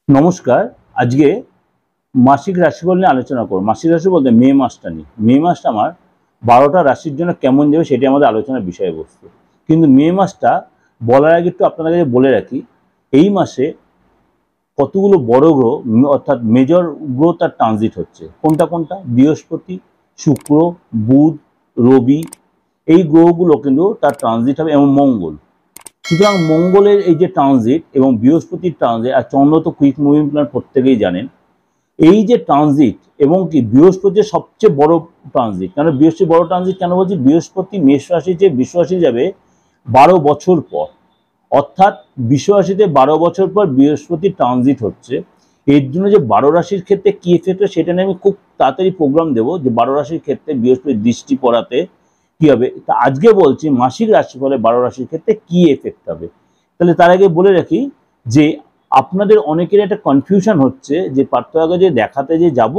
নমস্কার। আজকে মাসিক রাশিফল নিয়ে আলোচনা করব। মাসিক রাশি বলতে মে মাসটা নিয়ে। মে মাসটা আমার 12টা রাশির জন্য কেমন যাবে সেটি আমাদের আলোচনার বিষয়বস্তু। কিন্তু মে মাসটা বলার আগে একটু আপনাদের কাছে বলে রাখি, এই মাসে কতগুলো বড় গ্রহ অর্থাৎ মেজর গ্রহ তার ট্রানজিট হচ্ছে। কোনটা কোনটা? বৃহস্পতি, শুক্র, বুধ, রবি, এই গ্রহগুলো কিন্তু তার ট্রানজিট হবে, এবং মঙ্গল। সুতরাং মঙ্গলের এই যে ট্রানজিট এবং বৃহস্পতির ট্রানজিট, আর চন্দ্র তো কুইক মুভিং প্ল্যানেট প্রত্যেকেই জানেন, এই যে ট্রানজিট এবং কি বৃহস্পতির সবচেয়ে বড় ট্রানজিট। কেন বৃহস্পতি বড় ট্রানজিট কেন বলছি? বৃহস্পতি মেষ রাশি যে বৃষ রাশি যাবে 12 বছর পর, অর্থাৎ বৃষ রাশিতে 12 বছর পর বৃহস্পতি ট্রানজিট হচ্ছে। এর জন্য যে 12 রাশির ক্ষেত্রে কি এফেক্ট হয় সেটা নিয়ে আমি খুব তাড়াতাড়ি প্রোগ্রাম দেবো, যে 12 রাশির ক্ষেত্রে বৃহস্পতির দৃষ্টি পড়াতে কি হবে। তা আজকে বলছি মাসিক রাশিফলে 12 রাশির ক্ষেত্রে কি এফেক্ট হবে। তাহলে তার আগে বলে রাখি যে আপনাদের অনেকের একটা কনফিউশন হচ্ছে যে পার্থক্য যে দেখাতে যে যাব,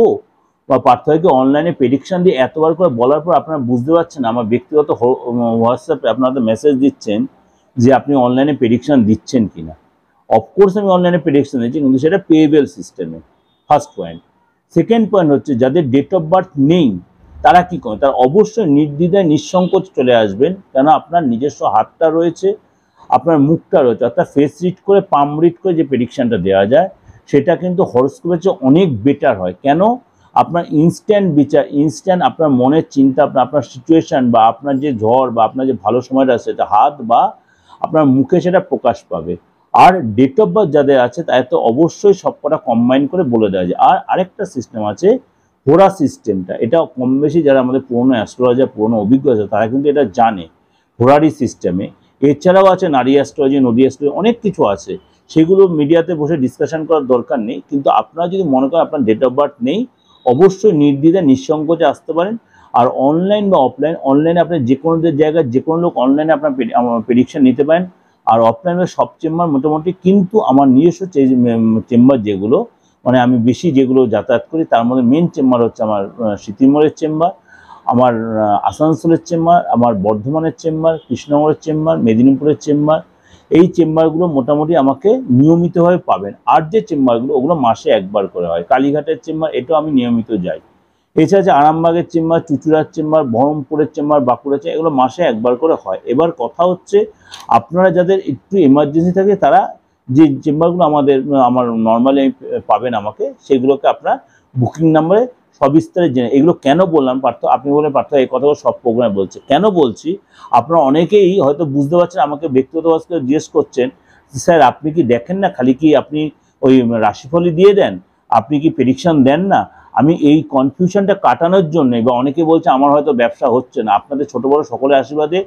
বা পার্থক্যকে অনলাইনে প্রেডিকশন দিয়ে এতবার করে বলার পর আপনারা বুঝতে পারছেন, আমার ব্যক্তিগত হোয়াটসঅ্যাপে আপনাদের মেসেজ দিচ্ছেন যে আপনি অনলাইনে প্রেডিকশন দিচ্ছেন কিনা। অফকোর্স আমি অনলাইনে প্রেডিকশন দিচ্ছি, কিন্তু সেটা পেয়েবল সিস্টেমে। First point. সেকেন্ড পয়েন্ট হচ্ছে যাদের ডেট অফ বার্থ নেই তারা কি করে, তারা অবশ্যই নির্দ্বিধায় নিঃসংকোচ চলে আসবেন, কেন আপনার নিজস্ব হাতটা রয়েছে, আপনার মুখটা রয়েছে, অর্থাৎ ফেস রিড করে পাম রিড করে যে প্রেডিকশনটা দেওয়া যায় সেটা কিন্তু হরোস্কোপের চেয়ে অনেক বেটার হয়। কেন? আপনার ইনস্ট্যান্ট বিচার, ইনস্ট্যান্ট আপনার মনের চিন্তা, আপনার সিচুয়েশন বা আপনার যে ঝড় বা আপনার যে ভালো সময়টা সেটা হাত বা আপনার মুখে সেটা প্রকাশ পাবে। আর ডেট অফ বার্থ যাদের আছে তাদের তো অবশ্যই সবকটা কম্বাইন করে বলে দেওয়া যায়। আর আরেকটা সিস্টেম আছে হোরা সিস্টেমটা, এটা কম বেশি যারা আমাদের পুরনো অ্যাস্ট্রোলজার পুরনো অভিজ্ঞ আছে তারা কিন্তু এটা জানে, হোরারি সিস্টেমে। এছাড়াও আছে নারী অ্যাস্ট্রোলজি, নদী অ্যাস্ট্রোলজি, অনেক কিছু আছে, সেগুলো মিডিয়াতে বসে ডিসকাশন করার দরকার নেই। কিন্তু আপনারা যদি মনে করেন আপনার ডেট অফ বার্থ নেই, অবশ্যই নির্দ্বিধায় নিঃসংকোচে আসতে পারেন। আর অনলাইন বা অফলাইন, অনলাইনে আপনি যে কোনো জায়গায় যে কোনো লোক অনলাইনে আপনার প্রেডিকশন নিতে পারেন, আর অফলাইনে সব চেম্বার মোটামুটি। কিন্তু আমার নিজস্ব চেম্বার যেগুলো, মানে আমি বেশি যেগুলো যাতায়াত করি তার মধ্যে মেন চেম্বার হচ্ছে আমার সিতিমোড়ের চেম্বার, আমার আসানসোলের চেম্বার, আমার বর্ধমানের চেম্বার, কৃষ্ণনগরের চেম্বার, মেদিনীপুরের চেম্বার। এই চেম্বারগুলো মোটামুটি আমাকে নিয়মিতভাবে পাবেন। আর যে চেম্বারগুলো ওগুলো মাসে একবার করে হয়। কালীঘাটের চেম্বার এটাও আমি নিয়মিত যাই। এছাড়া যে আরামবাগের চেম্বার, চুঁচুড়ার চেম্বার, বহরমপুরের চেম্বার, বাঁকুড়ার চেম্বার, এগুলো মাসে একবার করে হয়। এবার কথা হচ্ছে আপনারা যাদের একটু এমার্জেন্সি থাকে তারা যে চেম্বারগুলো আমার নর্মালি পাবেন আমাকে, সেগুলোকে আপনারা বুকিং নাম্বারে সবিস্তারে জেনে। এগুলো কেন বললাম পার্থ, আপনি বলেন পার্থ এই কথাগুলো সব প্রোগ্রামে বলছে, কেন বলছি আপনারা অনেকেই হয়তো বুঝতে পারছেন, আমাকে ব্যক্তিগতভাবে জিজ্ঞেস করছেন স্যার আপনি কি দেখেন না, খালি কি আপনি ওই রাশিফলই দিয়ে দেন, আপনি কি প্রেডিকশন দেন না। আমি এই কনফিউশনটা কাটানোর জন্য, বা অনেকে বলছে আমার হয়তো ব্যবসা হচ্ছে না, আপনাদের ছোট বড় সকলের আশীর্বাদে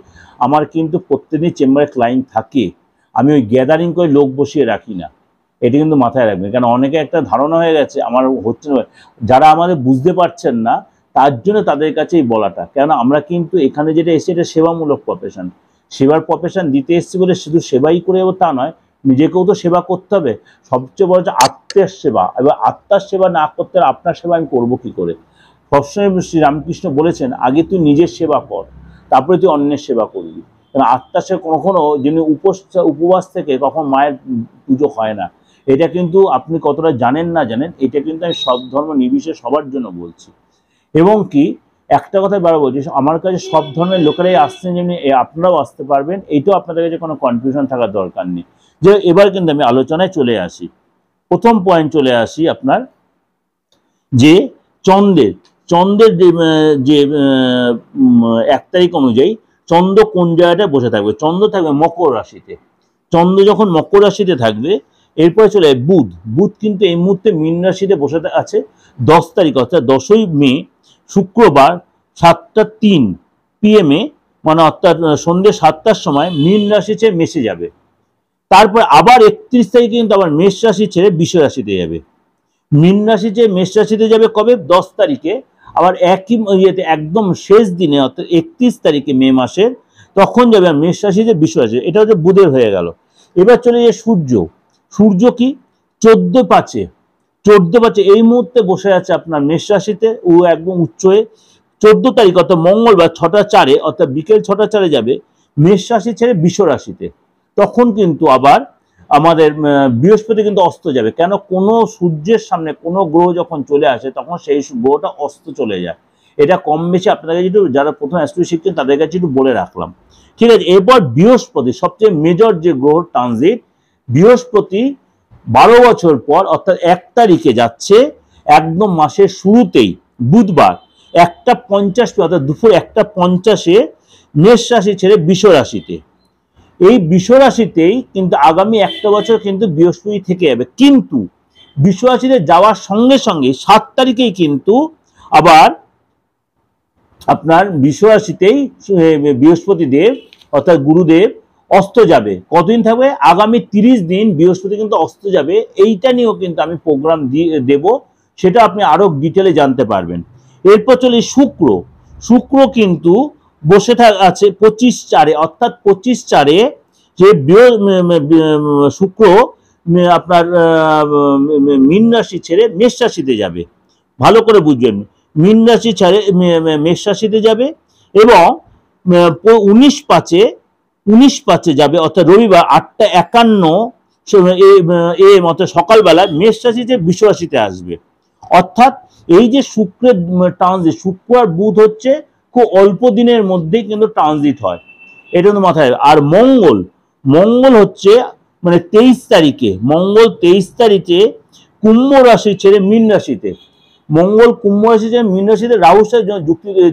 আমার কিন্তু প্রত্যেকদিন চেম্বারে ক্লায়েন্ট থাকে। আমি ওই গ্যাদারিং করে লোক বসিয়ে রাখি না, এটা কিন্তু মাথায় রাখবেন। কারণ অনেকে একটা ধারণা হয়ে গেছে আমার হচ্ছে না, যারা আমাদের বুঝতে পারছেন না তার জন্য তাদের কাছেই বলাটা। কেন আমরা কিন্তু এখানে যেটা এসেছি এটা সেবামূলক প্রফেশন, সেবার প্রফেশন দিতে এসেছি বলে শুধু সেবাই করে যাবো তা নয়, নিজেকেও তো সেবা করতে হবে। সবচেয়ে বড় হচ্ছে আত্মের সেবা। এবার আত্মার সেবা না করতে আপনার সেবা আমি করবো কি করে? সবসময় শ্রী রামকৃষ্ণ বলেছেন আগে তুই নিজের সেবা কর, তারপরে তুই অন্যের সেবা করবি। কারণ আত্মার সেবা কখনো যিনি উপবাস থেকে কখন মায়ের পুজো হয় না। এটা কিন্তু আপনি কতটা জানেন না জানেন, এটা কিন্তু আমি সব ধর্ম নির্বিশেষে সবার জন্য বলছি। এবং কি একটা কথাই বারবার বলছি, আমার কাছে সব ধর্মের লোকেরাই আসছেন, যেমনি আপনারাও আসতে পারবেন, এইটাও আপনাদের কাছে কোনো কনফিউশন থাকার দরকার নেই। যে এবার কিন্তু আমি আলোচনায় চলে আসি। প্রথম পয়েন্ট চলে আসি আপনার যে চন্দ্রের যে 1 তারিখ অনুযায়ী চন্দ্র কোন জায়গাটায় বসে থাকবে। চন্দ্র থাকবে মকর রাশিতে। চন্দ্র যখন মকর রাশিতে থাকবে এরপরে চলে বুধ। বুধ কিন্তু এই মুহূর্তে মীন রাশিতে বসে আছে 10 তারিখ, অর্থাৎ 10ই মে শুক্রবার 7টা 3 PM মানে অর্থাৎ সন্ধ্যে 7টার সময় মীন রাশি ছেড়ে মেষে যাবে। তারপর আবার 31 তারিখে কিন্তু আবার মেষ রাশি ছেড়ে বৃষ রাশিতে যাবে। মীন রাশি ছেড়ে মেষ রাশিতে যাবে কবে? 10 তারিখে। আবার একই ইয়েতে একদম শেষ দিনে অর্থাৎ 31 তারিখে মে মাসের, তখন যাবে মেষ রাশি যে বৃষ রাশি। এটা হচ্ছে বুধের হয়ে গেল। এবার চলে যায় সূর্য। সূর্য কি 14/5 এই মুহূর্তে বসে আছে আপনার মেষ রাশিতে, ও একদম উচ্চ হয়ে 14 তারিখ অর্থাৎ মঙ্গলবার 6টা 4 অর্থাৎ বিকেল 6টা 4 যাবে মেষ রাশি ছেড়ে বৃষ রাশিতে। তখন কিন্তু আবার আমাদের বৃহস্পতি কিন্তু অস্ত যাবে। কেন? কোনো সূর্যের সামনে কোনো গ্রহ যখন চলে আসে তখন সেই গ্রহটা অস্ত চলে যায়। এটা কম বেশি আপনাদের কাছে একটু, যারা প্রথম অ্যাস্ট্রোলজি শিখছেন তাদের কাছে একটু বলে রাখলাম, ঠিক আছে। এরপর বৃহস্পতি সবচেয়ে মেজর যে গ্রহ ট্রানজিট, বৃহস্পতি 12 বছর পর অর্থাৎ 1 তারিখে যাচ্ছে, একদম মাসের শুরুতেই বুধবার 1:50 অর্থাৎ দুপুর 1:50-এ মেষ রাশি ছেড়ে বৃষ রাশিতে। এই বৃষ রাশিতেই কিন্তু আগামী 1টা বছর কিন্তু বৃহস্পতি থেকে যাবে, কিন্তু বৃষ রাশিতে যাওয়ার সঙ্গে সঙ্গে 7 তারিখেই কিন্তু আবার আপনার বৃষ রাশিতেই বৃহস্পতি দেব অর্থাৎ গুরুদেব অস্ত যাবে। কতদিন থাকবে? আগামী 30 দিন বৃহস্পতি কিন্তু অস্ত যাবে। এইটা নিয়েও কিন্তু আমি প্রোগ্রাম দেব, সেটা আপনি আরো ডিটেলে জানতে পারবেন। এরপর চলে শুক্র। শুক্র কিন্তু বসে আছে 25/4 অর্থাৎ 25/4 যে শুক্র আপনার মীন রাশি ছেড়ে মেষ রাশিতে যাবে। ভালো করে বুঝবেন, মীন রাশি ছেড়ে মেষ রাশিতে যাবে এবং 19/5 যাবে অর্থাৎ রবিবার 8:51 মতো সকালবেলা মেষ রাশিতে বৃষ রাশিতে আসবে। অর্থাৎ এই যে শুক্রের ট্রানজিট, শুক্র আর বুধ হচ্ছে খুব অল্প দিনের মধ্যেই কিন্তু ট্রানজিট হয়, এটা কিন্তু মাথায়। আর মঙ্গল হচ্ছে মানে 23 তারিখে, মঙ্গল 23 তারিখে কুম্ভ রাশি ছেড়ে মীন রাশিতে, মঙ্গল কুম্ভ রাশি ছেড়ে মীন রাশিতে রাহুর সাথে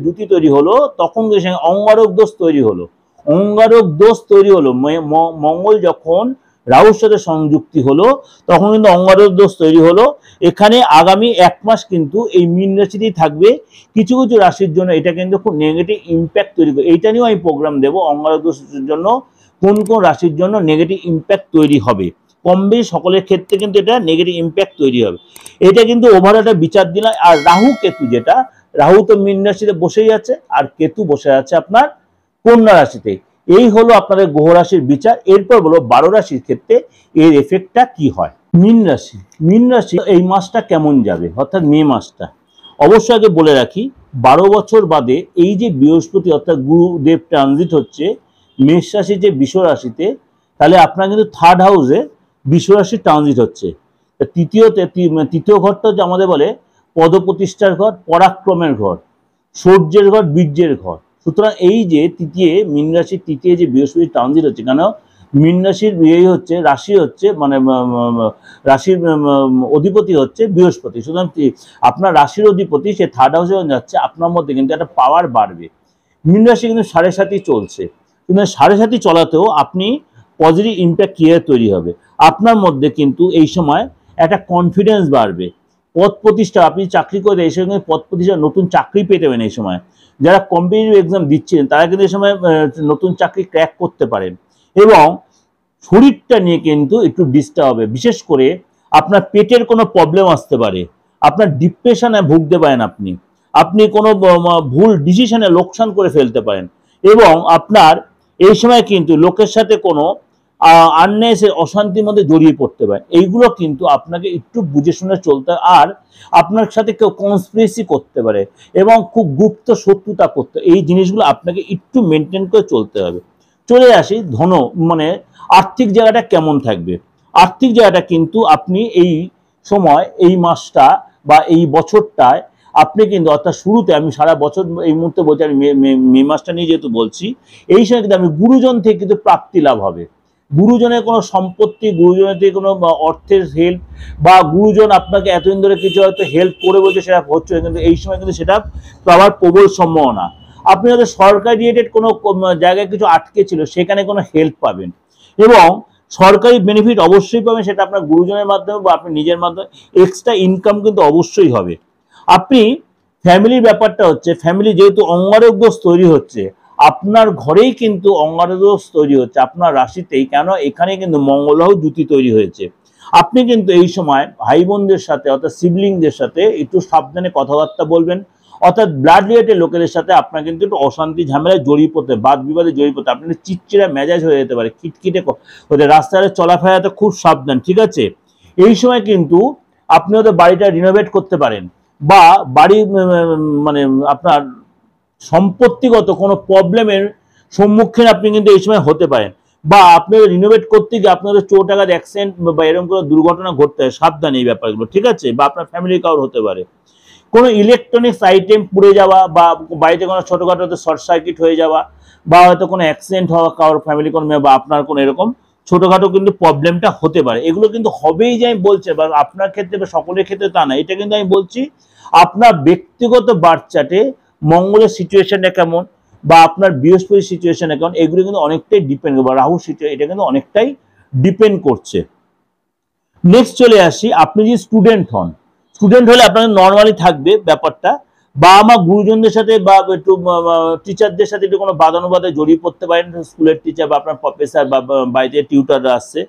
জুতি তৈরি হলো, তখন অঙ্গারক দোষ তৈরি হলো। অঙ্গারক দোষ তৈরি হলো মঙ্গল যখন রাহুর সাথে সংযুক্তি হলো তখন কিন্তু অঙ্গারক দোষ তৈরি হলো। এখানে আগামী 1 মাস কিন্তু এই মীন রাশিতেই থাকবে। কিছু কিছু রাশির জন্য এটা কিন্তু খুব নেগেটিভ ইম্প্যাক্ট তৈরি করে, এইটা নিয়েও আমি প্রোগ্রাম দেবো অঙ্গারক দোষের জন্য কোন কোন রাশির জন্য নেগেটিভ ইম্প্যাক্ট তৈরি হবে। কম বেশি সকলের ক্ষেত্রে কিন্তু এটা নেগেটিভ ইম্প্যাক্ট তৈরি হবে, এটা কিন্তু ওভারঅল একটা বিচার দিলাম। আর রাহু কেতু, যেটা রাহু তো মীন রাশিতে বসেই আছে আর কেতু বসে আছে আপনার কন্যা রাশিতে। এই হলো আপনাদের গ্রহ রাশির বিচার। এরপর বলো 12 রাশির ক্ষেত্রে এর এফেক্টটা কি হয়। মীন রাশি এই মাসটা কেমন যাবে অর্থাৎ মে মাসটা। অবশ্যই আগে বলে রাখি 12 বছর বাদে এই যে বৃহস্পতি অর্থাৎ গুরুদেব ট্রানজিট হচ্ছে মেষ রাশি যে বৃষ রাশিতে, তাহলে আপনার কিন্তু 3rd হাউসে বৃষ রাশির ট্রানজিট হচ্ছে। তৃতীয় ঘরটা হচ্ছে আমাদের বলে পদপ্রতিষ্ঠার ঘর, পরাক্রমের ঘর, সূর্যের ঘর, বীর্যের ঘর। সুতরাং এই যে মীন রাশির তৃতীয় যে বৃহস্পতি ট্রানজিট হচ্ছে, কেন মীন রাশির রাশি হচ্ছে মানে রাশির অধিপতি হচ্ছে বৃহস্পতি। সুতরাং আপনার রাশির অধিপতি সে 3rd হাউসে যাচ্ছে, আপনার মধ্যে কিন্তু একটা পাওয়ার বাড়বে। মীন রাশি কিন্তু 7.5 চলছে, কিন্তু 7.5 চলাতেও আপনি পজিটিভ ইম্প্যাক্ট ক্রিয়েট তৈরি হবে। আপনার মধ্যে কিন্তু এই সময় একটা কনফিডেন্স বাড়বে। পদ প্রতিষ্ঠা, আপনি চাকরি করে এই সময় পদ প্রতিষ্ঠা, নতুন চাকরি পেতে পারেন। এই সময় যারা কম্পিটিটিভ এক্সাম দিচ্ছেন তারা কিন্তু এই সময় নতুন চাকরি ক্র্যাক করতে পারেন। এবং শরীরটা নিয়ে কিন্তু একটু ডিস্টার্ব হবে, বিশেষ করে আপনার পেটের কোনো প্রবলেম আসতে পারে, আপনার ডিপ্রেশনে ভুগতে পারেন, আপনি কোনো ভুল ডিসিশনে লোকসান করে ফেলতে পারেন। এবং আপনার এই সময় কিন্তু লোকের সাথে কোনো আননেসের অশান্তির মধ্যে জড়িয়ে পড়তে পারে। এইগুলো কিন্তু আপনাকে একটু বুঝে শুনে চলতে, আর আপনার সাথে কেউ কনস্পিরেসি করতে পারে এবং খুব গুপ্ত শত্রুতা করতে, এই জিনিসগুলো আপনাকে একটু মেনটেন করে চলতে হবে। চলে আসি ধন মানে আর্থিক জায়গাটা কেমন থাকবে। আর্থিক জায়গাটা কিন্তু আপনি এই সময় এই মাসটা বা এই বছরটায় আপনি কিন্তু অর্থাৎ শুরুতে, আমি সারা বছর এই মুহূর্তে বলছি, আমি মে মাসটা নিয়ে যেহেতু বলছি, এই সময় কিন্তু আমি গুরুজন থেকে কিন্তু প্রাপ্তি লাভ হবে। গুরুজনের কোনো সম্পত্তি, গুরুজনের থেকে কোনো অর্থের হেল্প, বা গুরুজন আপনাকে এতদিন ধরে কিছু হয়তো হেল্প করে বলছে সেটা হচ্ছে, কিন্তু এই সময় কিন্তু সেটা পাওয়ার প্রবল সম্ভাবনা। আপনি হয়তো সরকারি রিলেটেড কোনো জায়গায় কিছু আটকে ছিল, সেখানে কোনো হেল্প পাবেন এবং সরকারি বেনিফিট অবশ্যই পাবেন, সেটা আপনার গুরুজনের মাধ্যমে বা আপনি নিজের মাধ্যমে। এক্সট্রা ইনকাম কিন্তু অবশ্যই হবে। আপনি ফ্যামিলির ব্যাপারটা হচ্ছে, ফ্যামিলি যেহেতু অঙ্গারক দোষ তৈরি হচ্ছে, আপনার ঘরেই কিন্তু অঙ্গারক দোষ তৈরি হচ্ছে আপনার রাশিতেই, কেন এখানে কিন্তু মঙ্গল রাহু জুতি তৈরি হয়েছে। আপনি কিন্তু এই সময় ভাই বোনদের সাথে অর্থাৎ সিবলিংদের সাথে একটু সাবধানে কথাবার্তা বলবেন, অর্থাৎ ব্লাড রিলেটেড লোকেদের সাথে আপনার কিন্তু একটু অশান্তি ঝামেলায় জড়িয়ে পড়তে, বাদ বিবাদে জড়িয়ে পড়তে, আপনি চিটচিড়া মেজাজ হয়ে যেতে পারে, খিটখিটে হতে, রাস্তায় চলাফেরাতে খুব সাবধান, ঠিক আছে। এই সময় কিন্তু আপনি হয়তো বাড়িটা রিনোভেট করতে পারেন, বা বাড়ি মানে আপনার সম্পত্তিগত কোনো প্রবলেমের সম্মুখীন আপনি কিন্তু এই সময় হতে পারেন। বা আপনাদের রিনোভেট করতে গিয়ে আপনাদের চোট আঘাত অ্যাক্সিডেন্ট বা এরকম কোনো দুর্ঘটনা ঘটতে হয়, সাবধান এই ব্যাপারগুলো, ঠিক আছে? বা আপনার ফ্যামিলি কারোর হতে পারে। কোনো ইলেকট্রনিক্স আইটেম পুড়ে যাওয়া বা বাড়িতে কোনো ছোটোখাটো শর্ট সার্কিট হয়ে যাওয়া বা হয়তো কোনো অ্যাক্সিডেন্ট হওয়া কারোর ফ্যামিলি কোনো বা আপনার কোনো এরকম ছোটোখাটো কিন্তু প্রবলেমটা হতে পারে। এগুলো কিন্তু হবেই যে আমি বলছি, বা আপনার ক্ষেত্রে বা সকলের ক্ষেত্রে তা না, এটা কিন্তু আমি বলছি আপনার ব্যক্তিগত বার্থ চার্টে মঙ্গলের সিচুয়েশনটা কেমন বা আপনার বৃহস্পতির সিচুয়েশন কেমন, এগুলো কিন্তু অনেকটাই ডিপেন্ড করবে, রাহু সিচুয়েশন এটা কিন্তু অনেকটাই ডিপেন্ড করছে। নেক্সট চলে আসি, আপনি যদি স্টুডেন্ট হন, স্টুডেন্ট হলে আপনাদের নর্মালি থাকবে ব্যাপারটা, বা আমার গুরুজনদের সাথে বা একটু টিচারদের সাথে একটু কোনো বাদানুবাদে জড়িয়ে পড়তে পারেন, স্কুলের টিচার বা আপনার প্রফেসর বা বাড়িতে টিউটাররা আসছে,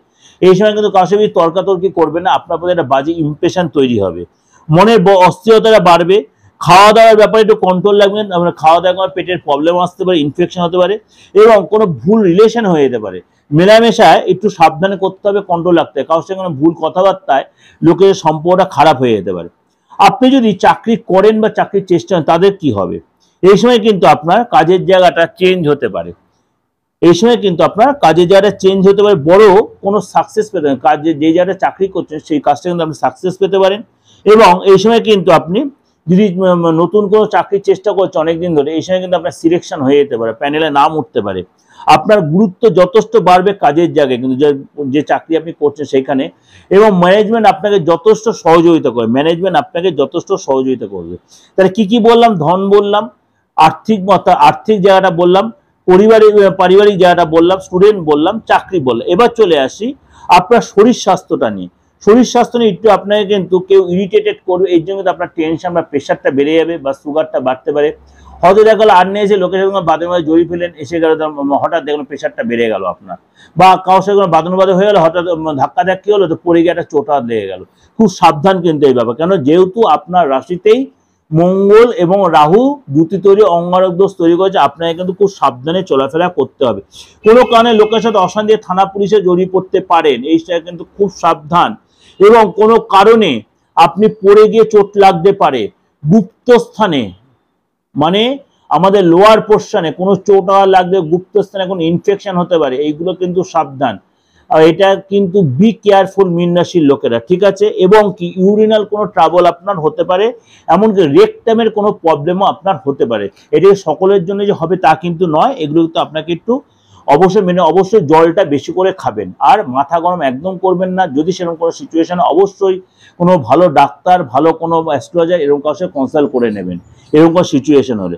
এই সময় কিন্তু কারোর সাথে তর্কাতর্কি করবে না, আপনার প্রতি একটা বাজে ইমপ্রেশন তৈরি হবে, মনের অস্থিরতাটা বাড়বে, খাওয়া দাওয়ার ব্যাপারে একটু কন্ট্রোল রাখবেন, আপনার খাওয়া দাওয়া পেটের প্রবলেম আসতে পারে, ইনফেকশন হতে পারে এবং কোনো ভুল রিলেশন হয়ে যেতে পারে, মেলামেশায় একটু সাবধানে করতে হবে, কন্ট্রোল রাখতে হবে, কারোর সঙ্গে কোনো ভুল কথাবার্তায় লোকের সম্পর্কটা খারাপ হয়ে যেতে পারে। আপনি যদি চাকরি করেন বা চাকরির চেষ্টা করেন তাদের কি হবে, এই সময় কিন্তু আপনার কাজের জায়গাটা চেঞ্জ হতে পারে, এই সময় কিন্তু আপনার কাজের জায়গাটা চেঞ্জ হতে পারে, বড় কোনো সাকসেস পেতে পারেন, কাজে যে জায়গাটা চাকরি করছেন সেই কাজটা কিন্তু আপনি সাকসেস পেতে পারেন। এবং এই সময় কিন্তু আপনি যদি নতুন কোনো চাকরির চেষ্টা করছেন অনেকদিন ধরে, এই সময় কিন্তু আপনার সিলেকশন হয়ে যেতে পারে, প্যানেলে নাম উঠতে পারে, আপনার গুরুত্ব যথেষ্ট বাড়বে কাজের জায়গায় কিন্তু যে চাকরি আপনি করছেন সেখানে, এবং ম্যানেজমেন্ট আপনাকে যথেষ্ট সহযোগিতা করবে, ম্যানেজমেন্ট আপনাকে যথেষ্ট সহযোগিতা করবে। তাহলে কি কি বললাম, ধন বললাম, আর্থিক জায়গাটা বললাম, পারিবারিক জায়গাটা বললাম, স্টুডেন্ট বললাম, চাকরি বললাম। এবার চলে আসি আপনার শরীর স্বাস্থ্যটা নিয়ে। শরীর স্বাস্থ্য নিয়ে একটু আপনাকে কিন্তু কেউ ইরিটেটেড করবে, এই জন্য কিন্তু আপনার টেনশন বা প্রেশারটা বেড়ে যাবে বা সুগারটা বাড়তে পারে, হয়তো দেখা গেলো আর নিয়ে এসে লোকের সঙ্গে বাদে বাদে জড়িয়ে ফেলেন, এসে গেল হঠাৎ দেখুন প্রেশারটা বেড়ে গেল আপনার, বা কারোর সঙ্গে বাদানুবাদে হয়ে গেলো, হঠাৎ ধাক্কি হলো তো পড়ে গিয়ে একটা চোট লেগে গেল। খুব সাবধান কিন্তু এই ব্যাপার, কেন যেহেতু আপনার রাশিতেই মঙ্গল এবং রাহু জুতি তৈরি অঙ্গারক দোষ তৈরি করেছে, আপনাকে কিন্তু খুব সাবধানে চলাফেরা করতে হবে। কোনো কারণে লোকের সাথে অশান্তি থানা পুলিশে জড়িয়ে পড়তে পারেন, এইটা কিন্তু খুব সাবধান। এবং কোনো কারণে আপনি পড়ে গিয়ে চোট লাগতে পারে, গুপ্ত স্থানে মানে আমাদের লোয়ার পোর্শনে কোনো চোট লাগবে, গুপ্ত স্থানে কোনো ইনফেকশন হতে পারে, এইগুলো কিন্তু সাবধান। আর এটা কিন্তু বি কেয়ারফুল মীন রাশির লোকেরা, ঠিক আছে? এবং কি ইউরিনাল কোনো ট্রাবল আপনার হতে পারে, এমনকি রেকটামের কোনো প্রবলেমও আপনার হতে পারে। এটা সকলের জন্য যে হবে তা কিন্তু নয়, এগুলো কিন্তু আপনাকে একটু অবশ্যই জলটা বেশি করে খাবেন, আর মাথা গরম একদম করবেন না। যদি সেরকম কোনো সিচুয়েশন, অবশ্যই কোনো ভালো ডাক্তার, ভালো কোনো অ্যাস্ট্রোলজার এরকম কাছে কনসাল্ট করে নেবেন এরকম কোনো সিচুয়েশন হলে।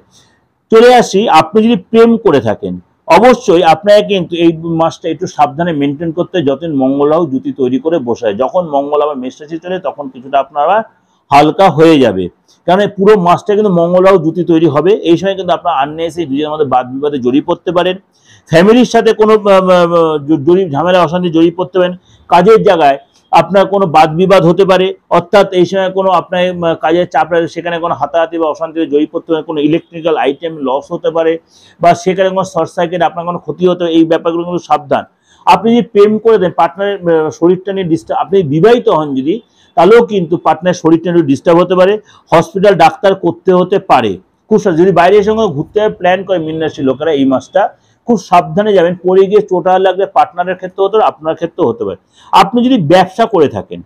চলে আসি, আপনি যদি প্রেম করে থাকেন অবশ্যই আপনাকে কিন্তু এই মাসটা একটু সাবধানে মেনটেন করতে, যতদিন মঙ্গল রাহু জুতি তৈরি করে বসায়, যখন মঙ্গল আবার মেষ রাশি চলে তখন কিছুটা আপনারা হালকা হয়ে যাবে, কারণ পুরো মাসটা কিন্তু মঙ্গল রাহু জুতি তৈরি হবে। এই সময় কিন্তু আপনার আননেসেসারি দুজনের মধ্যে বাদ বিবাদে জড়িয়ে পড়তে পারেন, ফ্যামিলির সাথে কোনো ঝামেলা অশান্তি জড়িয়ে পড়তে পারেন, কাজের জায়গায় আপনার কোনো বাদ বিবাদ হতে পারে, অর্থাৎ এই সময় কোনো আপনার কাজের চাপ সেখানে কোনো হাতাহাতি বা অশান্তিতে জড়িয়ে পড়তে পারে, কোনো ইলেকট্রিক্যাল আইটেম লস হতে পারে, বা সেখানে কোনো শর্ট সার্কিট আপনার কোনো ক্ষতি হতে পারে, এই ব্যাপারগুলো কিন্তু সাবধান। আপনি যদি প্রেম করে দেন, পার্টনারের শরীরটা নিয়ে ডিস্টার্ব, আপনি বিবাহিত হন যদি, তাহলেও কিন্তু পার্টনারের শরীরটা একটু ডিস্টার্ব হতে পারে, হসপিটাল ডাক্তার করতে হতে পারে। খুব যদি বাইরের সঙ্গে ঘুরতে প্ল্যান করে মীন রাশির লোকেরা এই মাসটা খুব সাবধানে যাবেন, পড়ে গিয়ে চোটা লাগবে, পার্টনারের ক্ষেত্রে হতে পারে, আপনার ক্ষেত্রেও হতে পারে। আপনি যদি ব্যবসা করে থাকেন,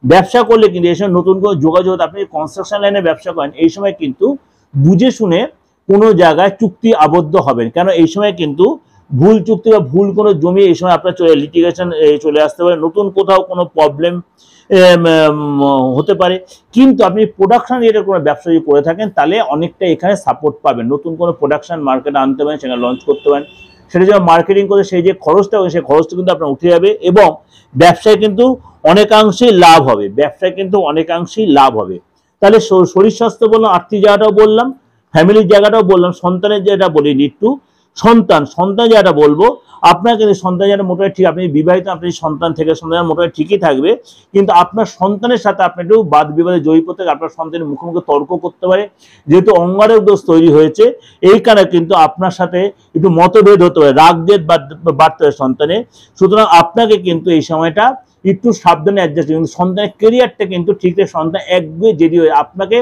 ব্যবসা করলে কিন্তু এই সময় নতুন কোনো যোগাযোগ, আপনি কনস্ট্রাকশন লাইনে ব্যবসা করেন, এই সময় কিন্তু বুঝে শুনে কোনো জায়গায় চুক্তি আবদ্ধ হবেন, কেন এই সময় কিন্তু ভুল চুক্তি বা ভুল কোনো জমি এই সময় আপনার লিটিগেশন চলে আসতে পারে, নতুন কোথাও কোনো প্রবলেম হতে পারে। কিন্তু আপনি প্রোডাকশন রিলেটেড কোনো ব্যবসা যদি করে থাকেন তাহলে অনেকটা এখানে সাপোর্ট পাবেন, নতুন কোনো প্রোডাকশন মার্কেটে আনতে পারেন, সেখানে লঞ্চ করতে পারেন, সেটা যখন মার্কেটিং করে সেই যে খরচটা হবে সেই খরচটা কিন্তু আপনার উঠে যাবে, এবং ব্যবসায় কিন্তু অনেকাংশেই লাভ হবে, ব্যবসায় কিন্তু অনেকাংশেই লাভ হবে। তাহলে শরীর স্বাস্থ্য বললাম, আর্থিক জায়গাটাও বললাম, ফ্যামিলির জায়গাটাও বললাম, সন্তানের জায়গাটা বলি একটু, সন্তান জায়গাটা বলবো, আপনার কিন্তু সন্তান জায়গাটা মোটামুটি ঠিক, আপনি বিবাহিত, আপনি সন্তান থেকে সন্তান মোটামুটি ঠিকই থাকবে, কিন্তু আপনার সন্তানের সাথে আপনি একটু বাদ বিবাদে জড়িয়ে পড়তে, আপনার সন্তানের মুখোমুখি তর্ক করতে পারে, যেহেতু অঙ্গারক দোষ তৈরি হয়েছে এই কারণে কিন্তু আপনার সাথে একটু মতভেদ হতে পারে, রাগ জেদ বাড়তে পারে সন্তানের। সুতরাং আপনাকে কিন্তু এই সময়টা একটু সাবধানে অ্যাডজাস্ট, কিন্তু সন্তানের কেরিয়ারটা কিন্তু ঠিক, সন্তান একগুয়ে যদি হয়ে আপনাকে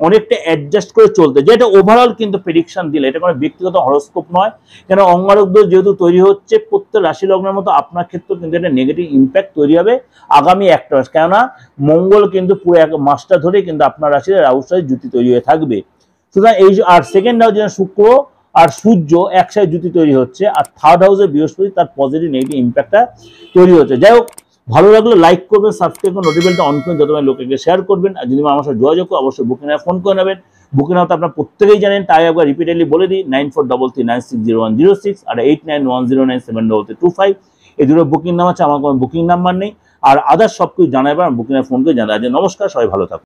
অনেকটা অ্যাডজাস্ট করে চলতে, যেটা ওভারঅল কিন্তু প্রেডিকশন দিলে, এটা কোনো ব্যক্তিগত হরোস্কোপ নয়। কেন অঙ্গারক দোষ যেহেতু তৈরি হচ্ছে প্রত্যেক রাশি লগ্নের মতো আপনার ক্ষেত্রে কিন্তু একটা নেগেটিভ ইম্প্যাক্ট তৈরি হবে আগামী একটা মাস, কেননা মঙ্গল কিন্তু পুরো এক মাসটা ধরে কিন্তু আপনার রাশির রাহুর সাথে যুতি তৈরি হয়ে থাকবে। সুতরাং এই আর সেকেন্ড হাউস যেন শুক্র আর সূর্য একসাথে যুতি তৈরি হচ্ছে, আর থার্ড হাউসে বৃহস্পতি তার পজিটিভ নেগেটিভ ইম্প্যাক্টটা তৈরি হচ্ছে। যাই হোক, ভালো লাগলে লাইক করবেন, সাবস্ক্রাইব করবেন, নোটিফিকেশনটা অন করবেন, যতবার লোকেকে শেয়ার করবেন। আর যদি আমার সাথে যোগাযোগ করে অবশ্যই বুকিং নাম্বার ফোন করে নেবেন। বুকিং নাম্বার আপনারা প্রত্যেকেই জানেন, তাই একবার রিপিটেডলি বলে দিই, 9433960106 আর 8910973325। এই দুটো বুকিং নাম্বার আছে, আমার কোনো বুকিং নাম্বার নেই। আর আদার্স সব কিছু জানাবেন বুকিং ফোন করে জানাবেন। নমস্কার, সবাই ভালো থাকুন।